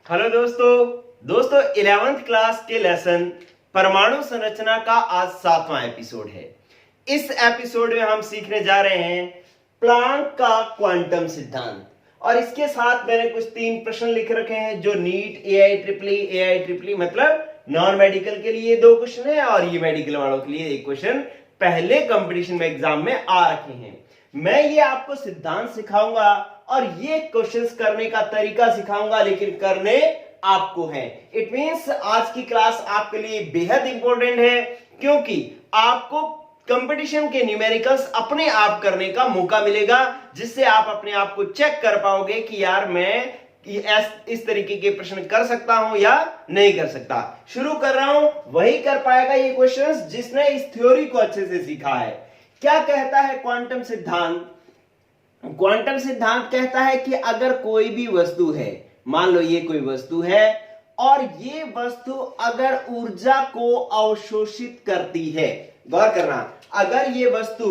Hello दोस्तों 11th class के lesson परमाणु संरचना का आज 7वां एपिसोड है। इस एपिसोड में हम सीखने जा रहे हैं प्लांक का क्वांटम सिद्धांत और इसके साथ मैंने कुछ 3 प्रश्न लिख रखे हैं जो नीट एआईट्रिपल मतलब नॉन मेडिकल के लिए 2 क्वेश्चन है और ये मेडिकल वालों के लिए 1 क्वेश्चन पहले कंपटीशन में एग्जाम में आ रखे हैं। मैं ये आपको सिद्धांत सिखाऊंगा और ये क्वेश्चंस करने का तरीका सिखाऊंगा, लेकिन करने आपको है। इट मींस आज की क्लास आपके लिए बेहद इंपॉर्टेंट है क्योंकि आपको कंपटीशन के न्यूमेरिकल्स अपने आप करने का मौका मिलेगा, जिससे आप अपने आप को चेक कर पाओगे कि यार मैं इस तरीके के प्रश्न कर सकता हूं या नहीं कर सकता। शुरू कर रहा हूं, वही कर पाएगा ये क्वेश्चंस जिसने इस थ्योरी को अच्छे से सीखा है। क्या कहता है क्वांटम सिद्धांत? क्वांटम सिद्धांत कहता है कि अगर कोई भी वस्तु है, मान लो ये कोई वस्तु है और ये वस्तु अगर ऊर्जा को अवशोषित करती है, गौर करना, अगर ये वस्तु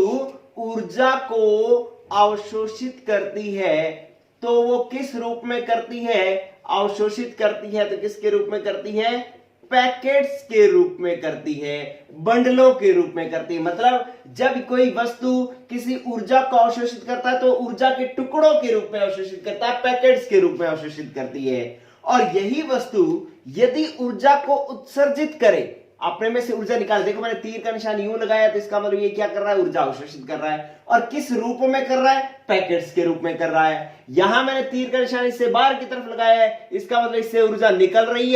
ऊर्जा को अवशोषित करती है तो वो किस रूप में करती है? अवशोषित करती है तो किसके रूप में करती है? पैकेट्स के रूप में करती है, बंडलों के रूप में करती है। मतलब जब कोई वस्तु किसी ऊर्जा को अवशोषित करता है तो ऊर्जा के टुकड़ों के रूप में अवशोषित करता है, पैकेट्स के रूप में अवशोषित करती है। और यही वस्तु यदि ऊर्जा को उत्सर्जित करे, अपने में से ऊर्जा निकाल, देखो मैंने तीर का निशान यूं लगाया तो इसका मतलब ये क्या कर रहा है? ऊर्जा अवशोषित कर रहा है। और किस रूप में कर रहा है? पैकेट्स के रूप में कर रहा है। यहां मैंने तीर का निशान इससे बाहर की तरफ लगाया है, इसका मतलब इससे ऊर्जा निकल रही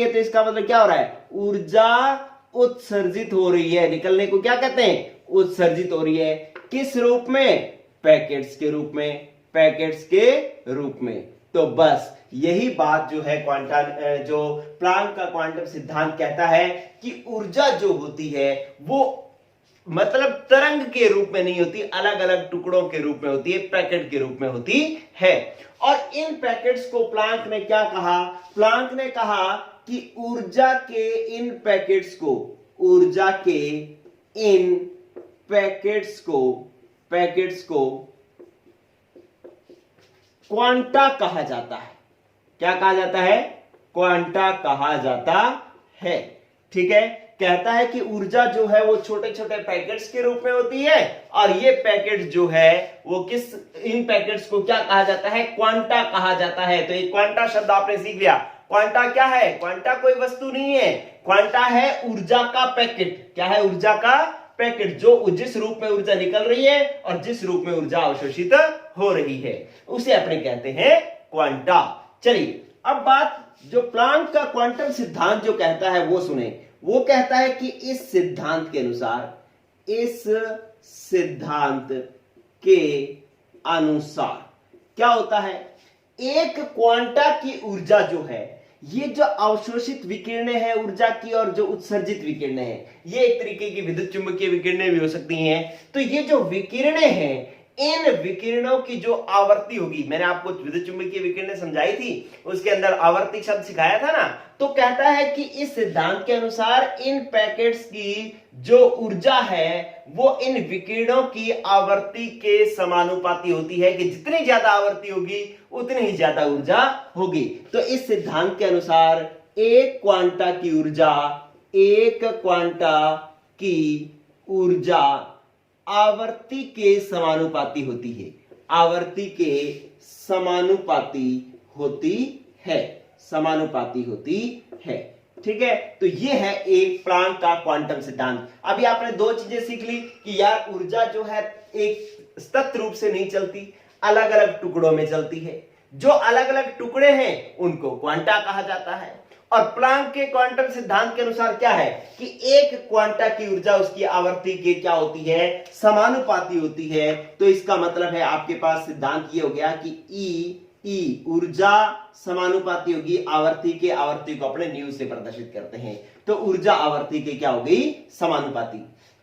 है तो इसका मतलब क्या हो रहा है? ऊर्जा उत्सर्जित हो रही है। निकलने को क्या कहते हैं? उत्सर्जित हो रही है। किस रूप में? पैकेट्स के रूप में, पैकेट्स के रूप में। तो बस यही बात जो है जो प्लांक का क्वांटम सिद्धांत कहता है कि ऊर्जा जो होती है वो मतलब तरंग के रूप में नहीं होती, अलग अलग टुकड़ों के रूप में होती है, पैकेट के रूप में होती है। और इन पैकेट्स को प्लांक ने क्या कहा? प्लांक ने कहा कि ऊर्जा के इन पैकेट्स को, ऊर्जा के इन पैकेट्स को क्वांटा कहा जाता है। क्या कहा जाता है? क्वांटा कहा जाता है। ठीक है, कहता है कि ऊर्जा जो है वो छोटे छोटे पैकेट्स के रूप में होती है और ये पैकेट जो है वो इन पैकेट्स को क्या कहा जाता है? क्वांटा कहा जाता है। तो एक क्वांटा शब्द आपने सीख लिया। क्वांटा क्या है? क्वांटा कोई वस्तु नहीं है, क्वांटा है ऊर्जा का पैकेट। क्या है? ऊर्जा का पैकेट, जो जिस रूप में ऊर्जा निकल रही है और जिस रूप में ऊर्जा अवशोषित हो रही है उसे अपने कहते हैं क्वांटा। चलिए अब बात जो प्लांक का क्वांटम सिद्धांत जो कहता है वो सुने। वो कहता है कि इस सिद्धांत के अनुसार क्या होता है? एक क्वांटा की ऊर्जा जो है, ये जो अवशोषित विकिरणें हैं ऊर्जा की और जो उत्सर्जित विकिरणें हैं, ये एक तरीके की विद्युत चुंबकीय विकिरणें भी हो सकती हैं। तो ये जो विकिरणें हैं, इन विकिरणों की जो आवृत्ति होगी, मैंने आपको विद्युत चुंबकीय विकिरणें समझाई थी, उसके अंदर आवर्ती शब्द सिखाया था ना। तो कहता है कि इस सिद्धांत के अनुसार इन पैकेट्स की जो ऊर्जा है वो इन विकिरणों की आवृत्ति के समानुपाती होती है कि जितनी ज्यादा आवृत्ति होगी उतनी ही ज्यादा ऊर्जा होगी। तो इस सिद्धांत के अनुसार एक क्वांटा की ऊर्जा आवर्ती के समानुपाती होती है, आवर्ती के समानुपाती होती है। ठीक है, तो ये है एक प्लांक का क्वांटम सिद्धांत। अभी आपने 2 चीजें सीख ली कि यार ऊर्जा जो है एक सतत रूप से नहीं चलती, अलग अलग टुकड़ों में चलती है। जो अलग अलग टुकड़े हैं उनको क्वांटा कहा जाता है। और प्लांक के क्वांटम सिद्धांत के अनुसार क्या है कि एक क्वांटा की ऊर्जा उसकी आवर्ती के क्या होती है? समानुपाती होती है। तो इसका मतलब है आपके पास सिद्धांत ये हो गया कि ई ऊर्जा समानुपाती होगी आवर्ती के। आवर्ती को अपने न्यू से प्रदर्शित करते हैं, तो ऊर्जा आवर्ती के क्या हो गई? समानुपाती।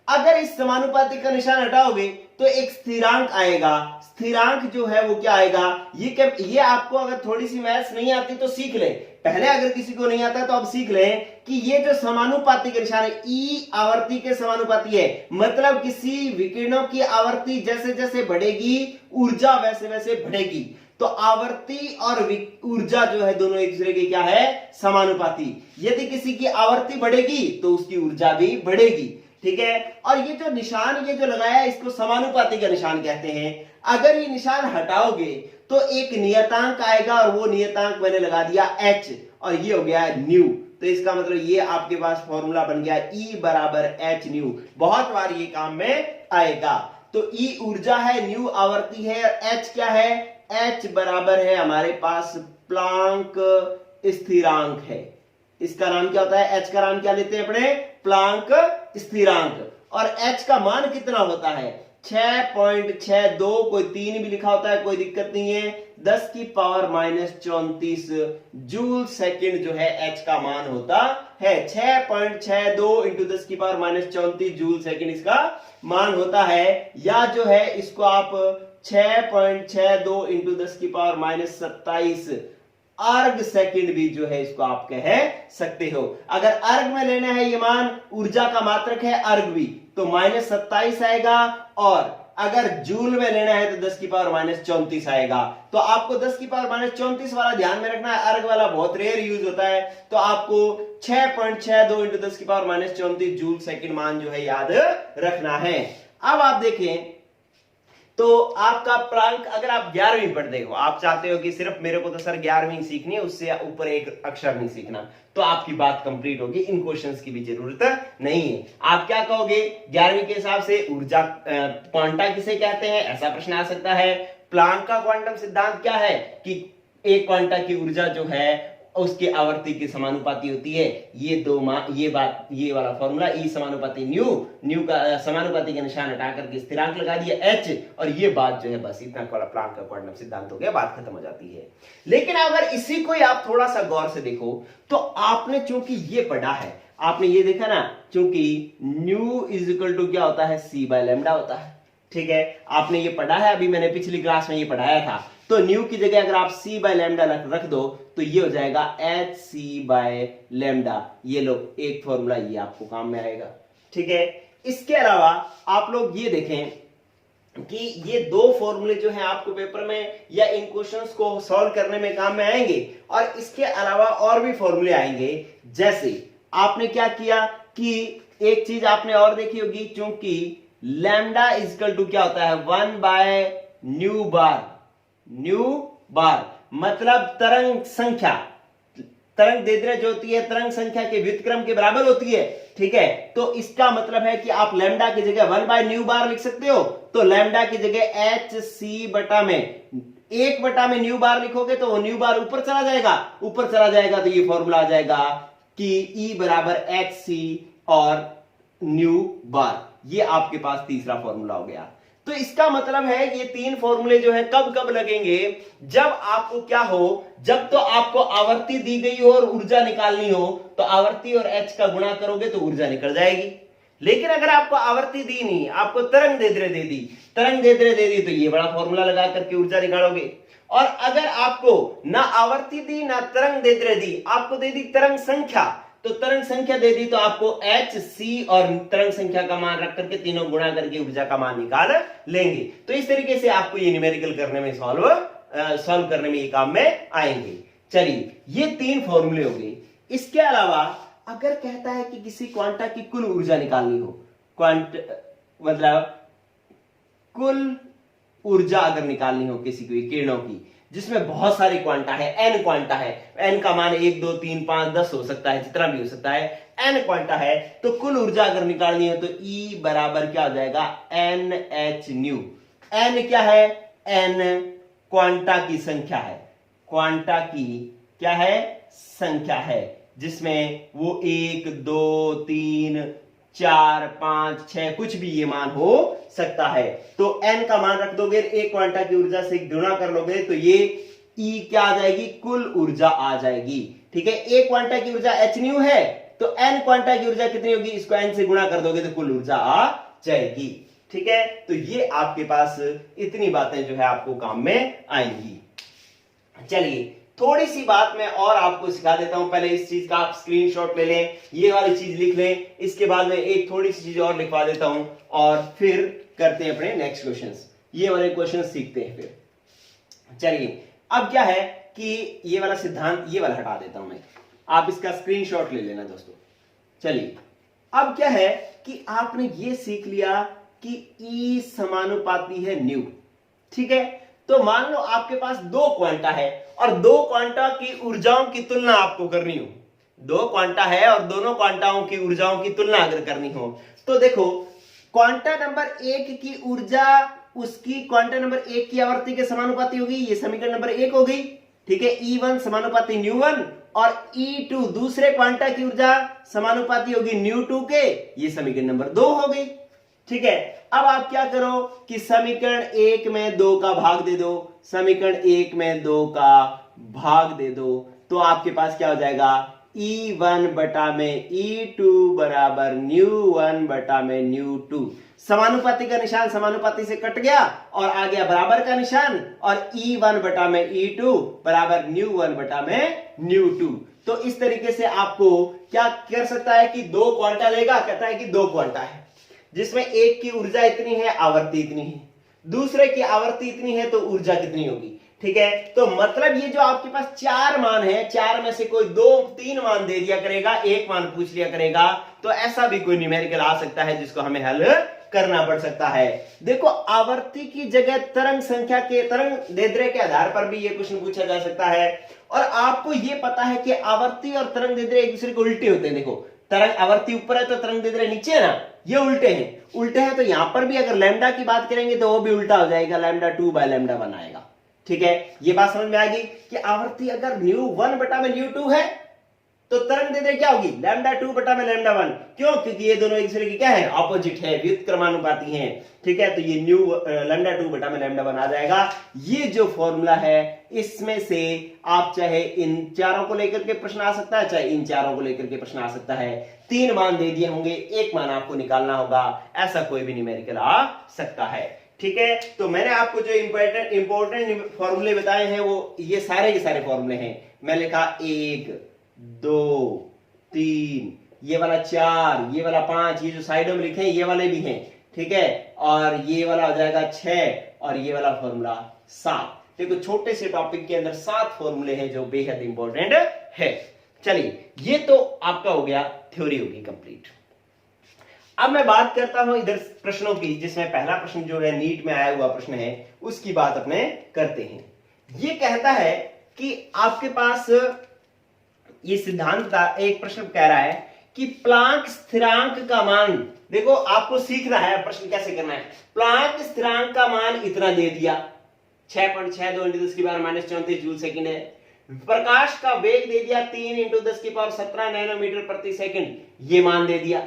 अगर इस समानुपाती का निशान हटाओगे तो एक स्थिरांक आएगा। स्थिरांक जो है वो क्या आएगा? ये आपको अगर थोड़ी सी मैथ्स नहीं आती तो सीख ले, पहले अगर किसी को नहीं आता तो अब सीख ले कि ये जो समानुपाती का निशान है, ई आवर्ती के समानुपाती है। मतलब किसी विकिरणों की आवर्ती जैसे जैसे बढ़ेगी ऊर्जा वैसे वैसे बढ़ेगी। तो आवर्ती और ऊर्जा जो है दोनों एक दूसरे के क्या है, समानुपाती। यदि किसी की आवर्ती बढ़ेगी तो उसकी ऊर्जा भी बढ़ेगी, ठीक है। और ये जो निशान ये जो लगाया है इसको समानुपाती का निशान कहते हैं। अगर ये निशान हटाओगे तो एक नियतांक आएगा और वो नियतांक मैंने लगा दिया h और ये हो गया न्यू। तो इसका मतलब ये आपके पास फॉर्मूला बन गया E बराबर h न्यू। बहुत बार ये काम में आएगा। तो E ऊर्जा है, न्यू आवर्ती है, h क्या है, h बराबर है हमारे पास प्लांक स्थिरांक है। इसका नाम क्या होता है, h का नाम क्या लेते हैं अपने, प्लांक स्थिरांक। और h का मान कितना होता है, 6.62, कोई 3 भी लिखा होता है कोई दिक्कत नहीं है, 10 की पावर -34 जूल सेकंड जो है h का मान होता है। 6.62 इंटू 10 की पावर -34 जूल सेकंड इसका मान होता है। या जो है इसको आप 6.62 इंटू 10 की पावर -27 अर्ग सेकंड भी जो है इसको आप कह सकते हो। अगर अर्ग में लेना है ये मान, ऊर्जा का मात्रक है अर्ग भी, तो -27 आएगा। और अगर जूल में लेना है तो 10 की पावर -34 आएगा। तो आपको 10 की पावर -34 वाला ध्यान में रखना है, अर्ग वाला बहुत रेयर यूज होता है। तो आपको 6.62 इंटू 10 की पावर -34 जूल सेकंड मान जो है याद रखना है। अब आप देखें तो आपका प्लांक, अगर आप 11वीं पढ़ते हो, आप चाहते हो कि सिर्फ मेरे को तो सर 11वीं सीखनी है, उससे ऊपर एक अक्षर नहीं सीखना, तो आपकी बात कंप्लीट होगी, इन क्वेश्चंस की भी जरूरत नहीं है। आप क्या कहोगे, 11वीं के हिसाब से ऊर्जा क्वांटा किसे कहते हैं, ऐसा प्रश्न आ सकता है। प्लांक का क्वांटम सिद्धांत क्या है कि एक क्वांटा की ऊर्जा जो है उसकी आवर्ती की समानुपाती होती है। ये वाला फॉर्मूला E समानुपाती न्यू का समानुपाती का निशान हटा करके स्थिरांक लगा दिया h, और ये बात जो है बस इतना प्लांक का क्वांटम सिद्धांत हो गया, बात खत्म हो जाती है। लेकिन अगर इसी को आप थोड़ा सा गौर से देखो तो आपने चूंकि ये पढ़ा है, आपने ये देखा ना, चूंकि न्यू इज इक्वल टू क्या होता है, c बाय लैम्डा होता है, ठीक है। आपने ये पढ़ा है, अभी मैंने पिछली क्लास में ये पढ़ाया था। तो न्यू की जगह अगर आप c बाय लैम्डा रख दो तो ये हो जाएगा hc बाय लैम्डा। ये लो एक फॉर्मूला ये आपको काम में आएगा, ठीक है। इसके अलावा आप लोग ये देखें कि ये दो फॉर्मूले जो हैं आपको पेपर में या इन क्वेश्चंस को सॉल्व करने में काम में आएंगे। और इसके अलावा और भी फॉर्मूले आएंगे। जैसे आपने क्या किया कि एक चीज आपने और देखी होगी, क्योंकि लैम्डा इक्वल टू क्या होता है, 1 बाय न्यू बार, मतलब तरंग संख्या, तरंग दैर्ध्य जो होती है तरंग संख्या के व्युत्क्रम के बराबर होती है, ठीक है। तो इसका मतलब है कि आप लैम्डा की जगह 1 बाय न्यू बार लिख सकते हो। तो लैम्डा की जगह hc बटा में 1 बटा में न्यू बार लिखोगे तो वो न्यू बार ऊपर चला जाएगा, तो ये फॉर्मूला आ जाएगा कि E बराबर hc और न्यू बार। ये आपके पास तीसरा फॉर्मूला हो गया। तो इसका मतलब है ये तीन फॉर्मूले जो है कब कब लगेंगे, जब आपको क्या हो, जब तो आपको आवर्ती दी गई हो और ऊर्जा निकालनी हो, तो आवर्ती और h का गुणा करोगे तो ऊर्जा निकल जाएगी। लेकिन अगर आपको आवर्ती दी नहीं, आपको तरंग दैर्ध्य दे दी तो ये बड़ा फॉर्मूला लगा करके ऊर्जा निकालोगे। और अगर आपको ना आवर्ती दी ना तरंग दैर्ध्य दी, आपको दे दी तरंग संख्या, तो तरंग संख्या दे दी तो आपको h, c और तरंग संख्या का मान रख करके तीनों गुणा करके ऊर्जा का मान निकाल लेंगे। तो इस तरीके से आपको ये न्यूमेरिकल करने में सॉल्व करने में ये काम में आएंगे। चलिए ये तीन फॉर्मूले हो गए। इसके अलावा अगर कहता है कि किसी क्वांटा की कुल ऊर्जा निकालनी हो, मतलब कुल ऊर्जा अगर निकालनी हो किसी को किरणों की, जिसमें बहुत सारी क्वांटा है, n क्वांटा है, n का मान 1 2 3 5 10 हो सकता है, जितना भी हो सकता है, n क्वांटा है, तो कुल ऊर्जा अगर निकालनी हो तो E बराबर क्या हो जाएगा, NH न्यू। n क्या है, n क्वांटा की संख्या है, क्वांटा की क्या है, संख्या है, जिसमें वो 1 2 3 4 5 6 कुछ भी ये मान हो सकता है। तो n का मान रख दोगे, एक क्वांटा की ऊर्जा से गुणा कर लोगे तो ये E क्या आ जाएगी, कुल ऊर्जा आ जाएगी, ठीक है। एक क्वांटा की ऊर्जा h न्यू है, तो n क्वांटा की ऊर्जा कितनी होगी, इसको n से गुणा कर दोगे तो कुल ऊर्जा आ जाएगी, ठीक है। तो ये आपके पास इतनी बातें जो है आपको काम में आएंगी। चलिए थोड़ी सी बात मैं और आपको सिखा देता हूं। पहले इस चीज का आप स्क्रीनशॉट ले लें, ये वाली चीज लिख लें, इसके बाद में एक थोड़ी सी चीज और लिखवा देता हूं और फिर करते हैं अपने नेक्स्ट क्वेश्चंस। ये वाले क्वेश्चंस सीखते हैं फिर। चलिए अब क्या है कि ये वाला सिद्धांत, ये वाला हटा देता हूं मैं, आप इसका स्क्रीनशॉट ले लेना दोस्तों। चलिए अब क्या है कि आपने ये सीख लिया कि E समानुपाती है न्यू, ठीक है। तो मान लो आपके पास दो क्वांटा है और दो क्वांटा की ऊर्जाओं की तुलना आपको करनी हो, दो क्वांटा है और दोनों क्वांटाओं की ऊर्जाओं की तुलना अगर करनी हो तो देखो क्वांटा नंबर एक की ऊर्जा उसकी क्वांटा नंबर एक की आवर्ती के समानुपाती होगी, ये समीकरण नंबर एक हो गई, ठीक है। E1 समानुपाती न्यू1 और E2 दूसरे क्वांटा की ऊर्जा समानुपाती होगी न्यू2 के, ये समीकरण नंबर दो हो गई, ठीक है। अब आप क्या करो कि समीकरण एक में दो का भाग दे दो, समीकरण एक में दो का भाग दे दो, तो आपके पास क्या हो जाएगा E1 बटा में E2 बराबर न्यू1 बटा में न्यू2। समानुपाती का निशान समानुपाती से कट गया और आ गया बराबर का निशान, और E1 बटा में E2 बराबर न्यू1 बटा में न्यू2। तो इस तरीके से आपको क्या कर सकता है कि दो क्वांटा लेगा, कहता है कि दो क्वांटा है जिसमें एक की ऊर्जा इतनी है, आवर्ती इतनी है, दूसरे की आवर्ती इतनी है, तो ऊर्जा कितनी होगी, ठीक है। तो मतलब ये जो आपके पास चार मान है, चार में से कोई दो तीन मान दे दिया करेगा, एक मान पूछ लिया करेगा, तो ऐसा भी कोई न्यूमेरिकल आ सकता है जिसको हमें हल करना पड़ सकता है। देखो आवर्ती की जगह तरंग संख्या के, तरंग दैर्ध्य के आधार पर भी ये क्वेश्चन पूछा जा सकता है। और आपको ये पता है कि आवर्ती और तरंग दैर्ध्य एक दूसरे को उल्टे होते हैं। देखो तरंग आवर्ती ऊपर है तो तरंग दैर्ध्य नीचे है ना, ये उल्टे हैं, उल्टे हैं तो यहां पर भी अगर लैम्डा की बात करेंगे तो वो भी उल्टा हो जाएगा, λ2 बाय λ1 आएगा, ठीक है। ये बात समझ में आ गई कि आवर्ती अगर न्यू1 बटा में न्यू2 है तो तरंग दैर्ध्य क्या होगी λ2 बटा में λ1, क्यों, क्योंकि ये दोनों एक दूसरे की क्या है, ऑपोजिट है, व्युत्क्रमानुपाती हैं, ठीक है। तो ये λ2 बटा में λ1 आ जाएगा। ये जो फॉर्मूला है इसमें से आप चाहे इन चारों को लेकर के प्रश्न आ सकता है, चाहे इन चारों को लेकर के प्रश्न आ सकता है। तीन मान दे दिए होंगे, एक मान आपको निकालना होगा, ऐसा कोई भी न्यूमेरिकल आ सकता है, ठीक है। तो मैंने आपको जो इंपॉर्टेंट फॉर्मूले बताए हैं वो ये सारे के सारे फॉर्मूले हैं। मैं लिखा 1 2 3, ये वाला 4, ये वाला 5, ये जो साइडों में लिखे हैं ये वाले भी हैं, ठीक है। और ये वाला हो जाएगा 6 और ये वाला फॉर्मूला 7। देखो छोटे से टॉपिक के अंदर 7 फॉर्मूले हैं जो बेहद इंपॉर्टेंट है। चलिए ये तो आपका हो गया, थ्योरी होगी कंप्लीट। अब मैं बात करता हूं इधर प्रश्नों की, जिसमें पहला प्रश्न जो है नीट में आया हुआ प्रश्न है, उसकी बात अपने करते हैं। ये कहता है कि आपके पास ये सिद्धांत का एक प्रश्न कह रहा है कि प्लांक स्थिरांक का मान, देखो आपको सीखना है प्रश्न कैसे करना है। प्लांक स्थिरांक का मान इतना दे दिया, 6.62 × 10 की पावर -34 जूल सेकंड है। प्रकाश का वेग दे दिया 3 × 10 की पावर 17 नैनोमीटर प्रति सेकंड, ये मान दे दिया।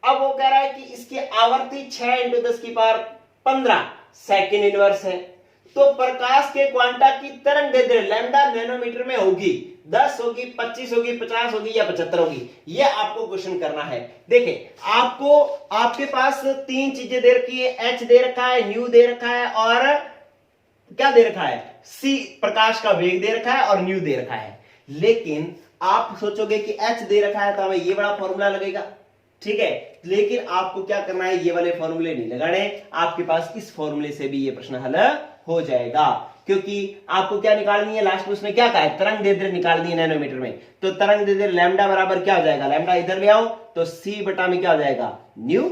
अब वो कह रहा है कि इसकी आवर्ती 6 × 10 की पावर 15 सेकंड इनवर्स है। तो प्रकाश के क्वांटा की तरंग दैर्ध्य लैम्डा नैनोमीटर में होगी, 10 होगी, 25 होगी, 50 होगी या 75 होगी, ये आपको क्वेश्चन करना है। देखिए आपको आपके पास तीन चीजें दे रखी है, एच दे रखा है, न्यू दे रखा है और क्या दे रखा है, सी प्रकाश का वेग दे रखा है और न्यू दे रखा है। लेकिन आप सोचोगे कि एच दे रखा है तो हमें ये बड़ा फॉर्मूला लगेगा, ठीक है। लेकिन आपको क्या करना है, ये वाले फॉर्मूले नहीं लगाने, आपके पास इस फॉर्मूले से भी ये प्रश्न हल हो जाएगा, क्योंकि आपको क्या निकालनी है, लास्ट में उसने क्या कहा है, तरंग दैर्ध्य निकालनी है नैनोमीटर में। तो तरंग दैर्ध्य लैम्डा बराबर क्या हो जाएगा, लैम्डा इधर ले आओ तो सी बटा में क्या हो जाएगा न्यू,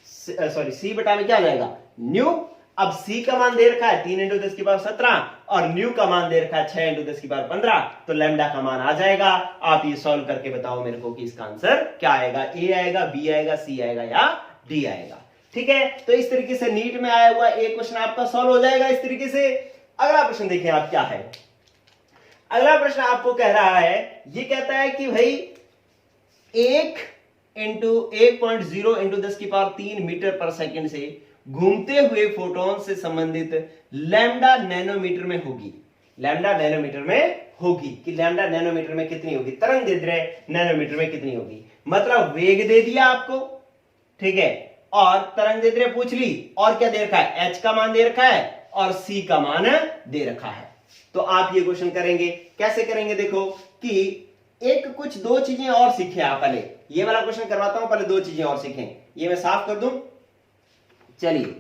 सॉरी सी बटा में क्या हो जाएगा न्यू। अब सी का मान दे रखा है 3 × 10 की पावर 17 और न्यू का मान दे रखा है 6 × 10 की पावर 15, तो लैम्डा का मान आ जाएगा। आप ये सॉल्व करके बताओ मेरे को कि इसका आंसर क्या आएगा, ए आएगा, बी आएगा, सी आएगा या डी आएगा, ठीक है। तो इस तरीके से नीट में आया हुआ एक क्वेश्चन आपका सॉल्व हो जाएगा इस तरीके से। अगला प्रश्न देखें आप क्या है। अगला प्रश्न आपको कह रहा है, ये कहता है कि भाई 1 × 1.0 × 10 की पावर 3 मीटर पर सेकंड से घूमते हुए फोटोन से संबंधित लैम्डा नैनोमीटर में होगी, लैम्डा नैनोमीटर में होगी कि लैम्डा नैनोमीटर में कितनी होगी, तरंग दैर्ध्य नैनोमीटर में कितनी होगी। मतलब वेग दे दिया आपको, ठीक है, और तरंग दैर्ध्य पूछ ली, और क्या दे रखा है, एच का मान दे रखा है और सी का मान दे रखा है। तो आप ये क्वेश्चन करेंगे, कैसे करेंगे, देखो कि एक कुछ दो चीजें और सीखें आप। पहले ये वाला क्वेश्चन करवाता हूं, पहले दो चीजें और सीखें। ये मैं साफ कर दूं, चलिए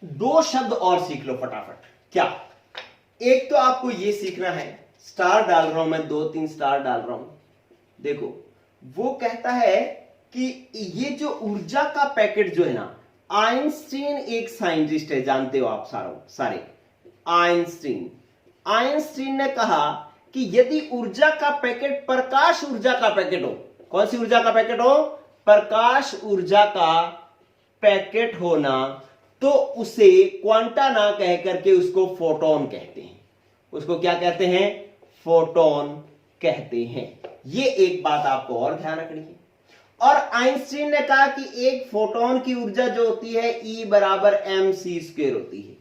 दो शब्द और सीख लो फटाफट। क्या? एक तो आपको ये सीखना है, स्टार डाल रहा हूं मैं, 2-3 स्टार डाल रहा हूं। देखो वो कहता है कि ये जो ऊर्जा का पैकेट जो है ना, आइंस्टीन एक साइंटिस्ट है, जानते हो आप सारे। आइंस्टीन ने कहा कि यदि ऊर्जा का पैकेट प्रकाश ऊर्जा का पैकेट हो, कौन सी ऊर्जा का पैकेट हो? प्रकाश ऊर्जा का पैकेट होना, तो उसे क्वांटा ना कह करके उसको फोटोन कहते हैं। उसको क्या कहते हैं? फोटोन कहते हैं। ये एक बात आपको और ध्यान रखनी है। और आइंस्टीन ने कहा कि एक फोटोन की ऊर्जा जो होती है E बराबर mc² होती है।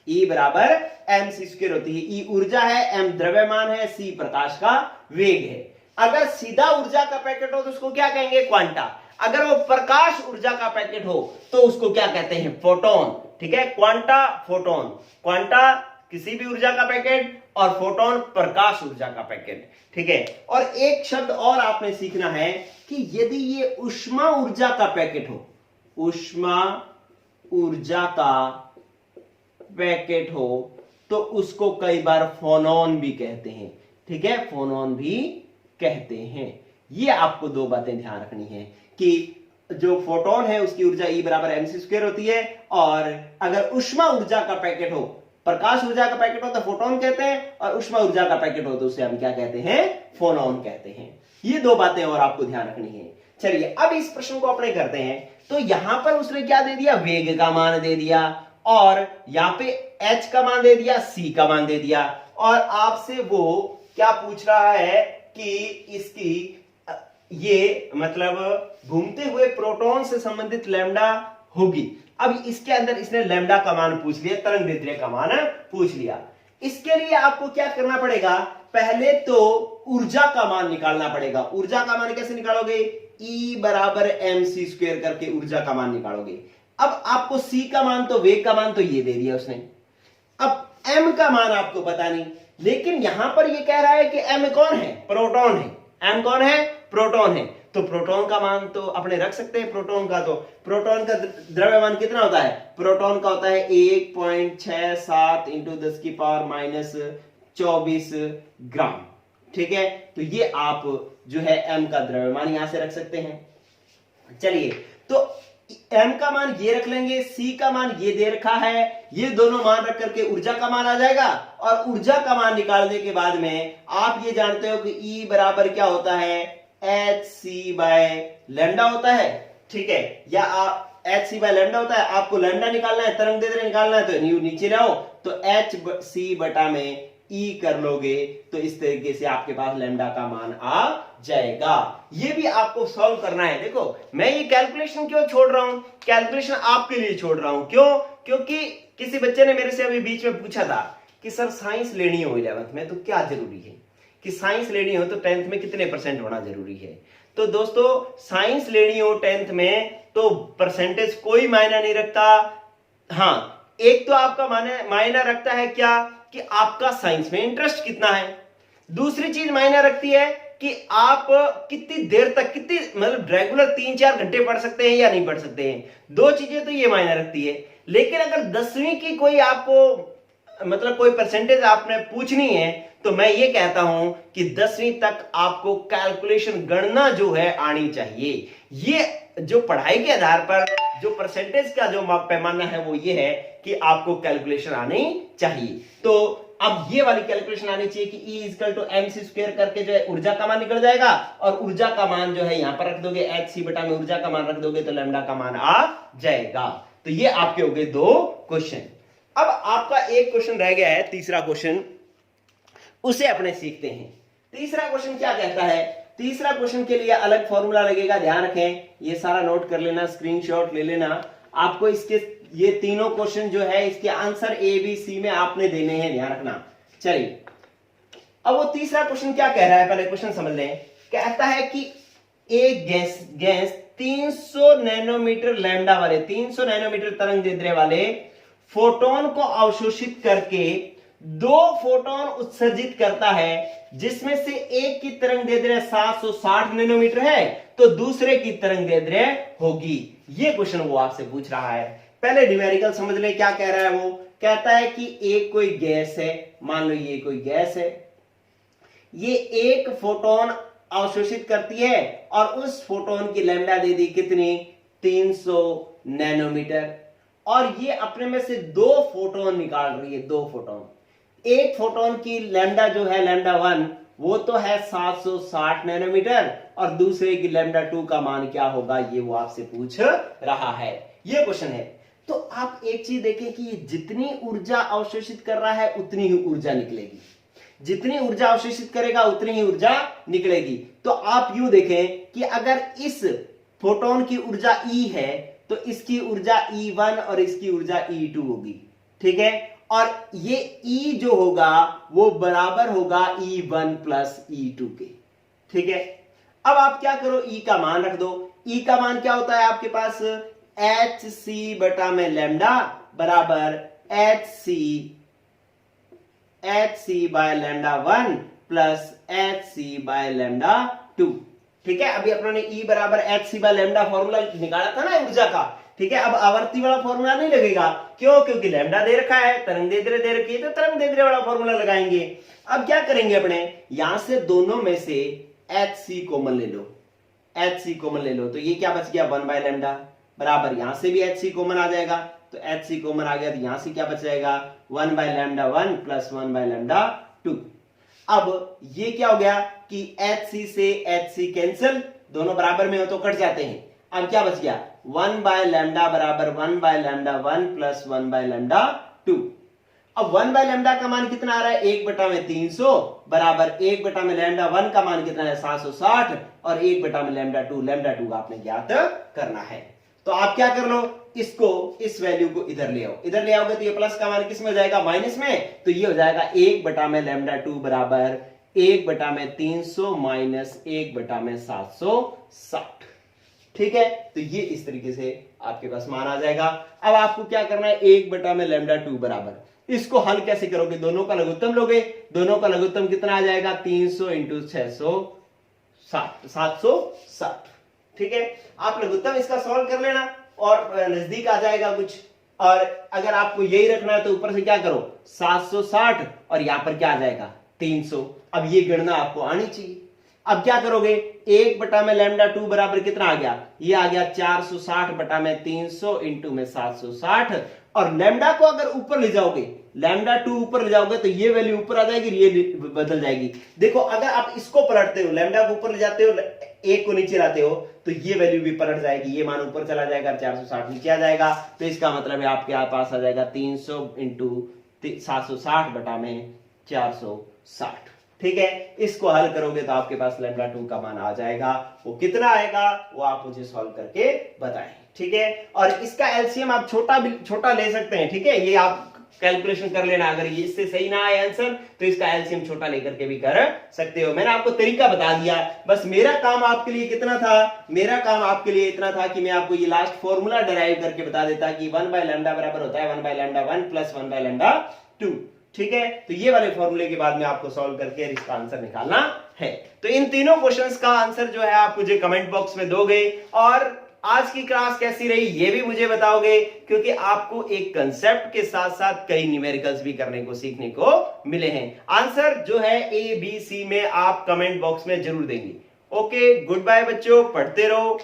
E बराबर mc² होती है। E ऊर्जा है, m द्रव्यमान है, c प्रकाश का वेग है। अगर सीधा ऊर्जा का पैकेट हो तो उसको क्या कहेंगे? क्वांटा। अगर वो प्रकाश ऊर्जा का पैकेट हो तो उसको क्या कहते हैं? फोटोन। ठीक है, क्वांटा फोटोन। क्वांटा किसी भी ऊर्जा का पैकेट और फोटोन प्रकाश ऊर्जा का पैकेट। ठीक है, और एक शब्द और आपने सीखना है कि यदि ये ऊष्मा ऊर्जा का पैकेट हो, ऊष्मा ऊर्जा का पैकेट हो, तो उसको कई बार फोनोन भी कहते हैं। ठीक है, फोनोन भी कहते हैं। ये आपको दो बातें ध्यान रखनी है कि जो फोटोन है उसकी ऊर्जा E बराबर mc² होती है, और अगर ऊष्मा ऊर्जा का पैकेट हो, प्रकाश ऊर्जा का पैकेट हो तो फोटोन कहते हैं, और ऊष्मा ऊर्जा का पैकेट हो तो उसे हम क्या कहते हैं? फोनोन कहते हैं। ये दो बातें और आपको ध्यान रखनी है। चलिए अब इस प्रश्न को अपने करते हैं। तो यहां पर उसने क्या दे दिया? वेग का मान दे दिया, और यहां पे h का मान दे दिया, c का मान दे दिया, और आपसे वो क्या पूछ रहा है कि इसकी ये मतलब घूमते हुए प्रोटॉन से संबंधित लैम्डा होगी। अब इसके अंदर इसने लैम्डा का मान पूछ लिया, तरंगदैर्ध्य का मान पूछ लिया। इसके लिए आपको क्या करना पड़ेगा? पहले तो ऊर्जा का मान निकालना पड़ेगा। ऊर्जा का मान कैसे निकालोगे? E बराबर mc² करके ऊर्जा का मान निकालोगे। अब आपको c का मान, तो वेग का मान तो ये दे दिया उसने। अब m का मान आपको पता नहीं, लेकिन यहां पर ये कह रहा है कि m कौन है? प्रोटॉन है। m कौन है? प्रोटॉन है। तो प्रोटॉन का मान तो अपने रख सकते हैं। प्रोटॉन का द्रव्यमान कितना होता है? प्रोटॉन का होता है 1.67 इंटू 10⁻24 ग्राम। ठीक है, तो ये आप जो है m का द्रव्यमान यहां से रख सकते हैं। चलिए, तो m का मान ये रख लेंगे, c का मान ये दे रखा है, ये दोनों मान रख करके ऊर्जा का मान आ जाएगा। और ऊर्जा का मान निकालने के बाद में आप ये जानते हो कि E बराबर क्या होता है? hc बाय लैम्डा होता है। ठीक है, या आप hc बाय लैम्डा होता है। आपको लैम्डा निकालना है, तरंगदैर्ध्य निकालना है, तो नीचे लाओ, तो hc बटा में E कर लोगे, तो इस तरीके से आपके पास लैम्डा का मान आ जाएगा। ये भी आपको सॉल्व करना है। देखो मैं ये कैलकुलेशन क्यों छोड़ रहा हूं? कैलकुलेशन आपके लिए छोड़ रहा हूं। क्यों? क्योंकि किसी बच्चे ने मेरे से अभी बीच में पूछा था कि सर साइंस लेनी हो 11th में तो क्या जरूरी है, कि साइंस लेनी हो तो 10th में कितने % होना जरूरी है। तो दोस्तों साइंस लेनी हो 10th में तो परसेंटेज कोई मायना नहीं रखता। हाँ, एक तो आपका मायना रखता है क्या? कि आपका साइंस में इंटरेस्ट कितना है। दूसरी चीज मायना रखती है कि आप कितनी देर तक, कितनी मतलब रेगुलर 3-4 घंटे पढ़ सकते हैं या नहीं पढ़ सकते हैं। दो चीजें तो ये मायना रखती है। लेकिन अगर 10वीं की कोई आपको मतलब कोई परसेंटेज आपने पूछनी है, तो मैं ये कहता हूं कि 10वीं तक आपको कैलकुलेशन गणना जो है आनी चाहिए। ये जो पढ़ाई के आधार पर जो परसेंटेज का जो पैमाना है वो ये है कि आपको कैलकुलेशन आनी चाहिए। तो अब ये वाली कैलकुलेशन आनी चाहिए कि E = mc² करके जो है ऊर्जा का मान निकल जाएगा, और ऊर्जा का मान जो है यहां पर रख दोगे, hc बटा में ऊर्जा का मान रख दोगे तो लैम्डा का मान आ जाएगा। तो ये आपके हो गए 2 क्वेश्चन। अब आपका एक क्वेश्चन रह गया है, तीसरा क्वेश्चन, उसे अपने सीखते हैं। तीसरा क्वेश्चन क्या कहता है? तीसरा क्वेश्चन के लिए अलग फॉर्मूला लगेगा, ध्यान रखें, ये सारा नोट कर लेना, स्क्रीनशॉट ले लेना। आपको इसके ये तीनों क्वेश्चन जो है इसके आंसर A B C में आपने देने हैं, ध्यान रखना। चलिए अब वो तीसरा क्वेश्चन क्या कह रहा है, पहले क्वेश्चन समझ लें। कहता है कि एक गैस 300 नैनोमीटर लैम्डा वाले, 300 नैनोमीटर तरंगदैर्ध्य वाले फोटोन को अवशोषित करके 2 फोटोन उत्सर्जित करता है, जिसमें से एक की तरंगदैर्ध्य 760 नैनोमीटर है तो दूसरे की तरंगदैर्ध्य होगी। ये क्वेश्चन वो आपसे पूछ रहा है। पहले न्यूमेरिकल समझ ले, क्या कह रहा है वो, कहता है कि एक कोई गैस है, मान लो ये कोई गैस है, ये एक फोटोन अवशोषित करती है और उस फोटोन की लैम्डा दे दी कितनी, 300 नैनोमीटर, और ये अपने में से 2 फोटोन निकाल रही है, 2 फोटोन। एक फोटोन की लैम्डा जो है लैम्डा 1 वो तो है 760 नैनोमीटर, और दूसरे की लैम्डा 2 का मान क्या होगा, ये वो आपसे पूछ रहा है, ये क्वेश्चन है। तो आप एक चीज देखें कि ये जितनी ऊर्जा अवशोषित कर रहा है उतनी ही ऊर्जा निकलेगी, जितनी ऊर्जा अवशोषित करेगा उतनी ही ऊर्जा निकलेगी। तो आप यूं देखें कि अगर इस फोटोन की ऊर्जा E है तो इसकी ऊर्जा E1 और इसकी ऊर्जा E2 होगी, ठीक है, और ये E जो होगा वो बराबर होगा E1 प्लस E2 के, ठीक है। अब आप क्या करो, E का मान रख दो। E का मान क्या होता है आपके पास, HC बटा में लैम्डा बराबर HC by lambda 1 plus HC by lambda 2, ठीक है। अभी अपने E बराबर HC बाय लैम्डा फॉर्मूला निकाला था ना ऊर्जा का, ठीक है। अब आवर्ती वाला फॉर्मूला नहीं लगेगा, क्यों, क्योंकि लैम्डा दे रखा है, तरंग दैर्ध्य दे रखी है, तो तरंग दैर्ध्य वाला फॉर्मूला लगाएंगे। अब क्या करेंगे, अपने यहां से दोनों में से HC कॉमन ले लो, HC कॉमन ले लो, तो ये क्या बच गया, 1 बाय लैम्डा बराबर, यहां से भी HC कॉमन आ जाएगा, तो HC कॉमन आ गया, तो यहां से क्या बच जाएगा, 1 by lambda 1 plus 1 by lambda 2। अब ये क्या हो गया कि HC से HC कैंसिल, दोनों बराबर में हो तो कट जाते हैं। अब क्या बच गया, 1 बाय लैम्डा बराबर 1 by lambda 1 plus 1 by lambda 2। अब 1 बाय लैम्डा का मान कितना आ रहा है, 1 बटा में 300 बराबर 1 बटा में लैम्डा 1 का मान कितना है, 760, और 1 बटा में लैम्डा 2 का आपने ज्ञात करना है। तो आप क्या कर लो, इसको, इस वैल्यू को इधर ले आओ, इधर ले आओगे तो ये प्लस का मान किस में हो जाएगा, माइनस में, तो ये हो जाएगा 1 बटा में लैम्डा 2 बराबर 1 बटा में 300 माइनस 1 बटा में 760, ठीक है। तो ये इस तरीके से आपके पास मान आ जाएगा। अब आपको क्या करना है, 1 बटा में लैम्डा 2 बराबर, इसको हल कैसे करोगे, दोनों का लघुत्तम लोगे, दोनों का लघुत्तम कितना आ जाएगा, 300 इंटू 660, 760, ठीक है। आप लघुत्तम इसका सॉल्व कर लेना और नजदीक आ जाएगा कुछ, और अगर आपको यही रखना है तो ऊपर से क्या करो, 760 और यहां पर क्या आ जाएगा, 300। अब ये गणना आपको आनी चाहिए। अब क्या करोगे, 1 बटा में लैम्डा 2 बराबर कितना आ गया, ये आ गया 460 बटा में 300 इंटू में 760, और लैम्डा को अगर ऊपर ले जाओगे, लैम्डा 2 ऊपर ले जाओगे तो ये वैल्यू ऊपर आ जाएगी, ये बदल जाएगी। देखो अगर आप इसको पलटते हो, लैम्डा को ऊपर ले जाते हो, 1 को नीचे लाते हो, तो ये वैल्यू भी पलट जाएगी, ये मान ऊपर चला जाएगा, 460 नीचे आ जाएगा, तो इसका मतलब है आपके पास आ जाएगा 300 इंटू 760 बटा में 460, ठीक है। इसको हल करोगे तो आपके पास लैम्डा 2 का मान आ जाएगा, वो कितना आएगा वो आप मुझे सॉल्व करके बताएं, ठीक है। और इसका एलसीएम आप छोटा ले सकते हैं, ठीक है, ये आप कैलकुलेशन कर लेना, अगर ये इससे सही ना आए आंसर तो इसका एलसीएम छोटा लेकर के भी कर सकते हो। मैंने आपको तरीका बता दिया, बस मेरा काम आपके लिए कितना था, मेरा काम आपके लिए इतना था कि मैं आपको ये लास्ट फॉर्मूला डिराइव करके बता देता कि 1 बाय लैम्डा बराबर होता है 1 by lambda 1 plus 1 by lambda 2, ठीक है। तो ये वाले फॉर्मूले के बाद में आपको सॉल्व करके इसका आंसर निकालना है। तो इन तीनों क्वेश्चंस का आंसर जो है आप मुझे कमेंट बॉक्स में दोगे, और आज की क्लास कैसी रही ये भी मुझे बताओगे, क्योंकि आपको एक कंसेप्ट के साथ साथ कई न्यूमेरिकल्स भी करने को सीखने को मिले हैं। आंसर जो है A B C में आप कमेंट बॉक्स में जरूर देंगे। ओके, गुड बाय बच्चों, पढ़ते रहो।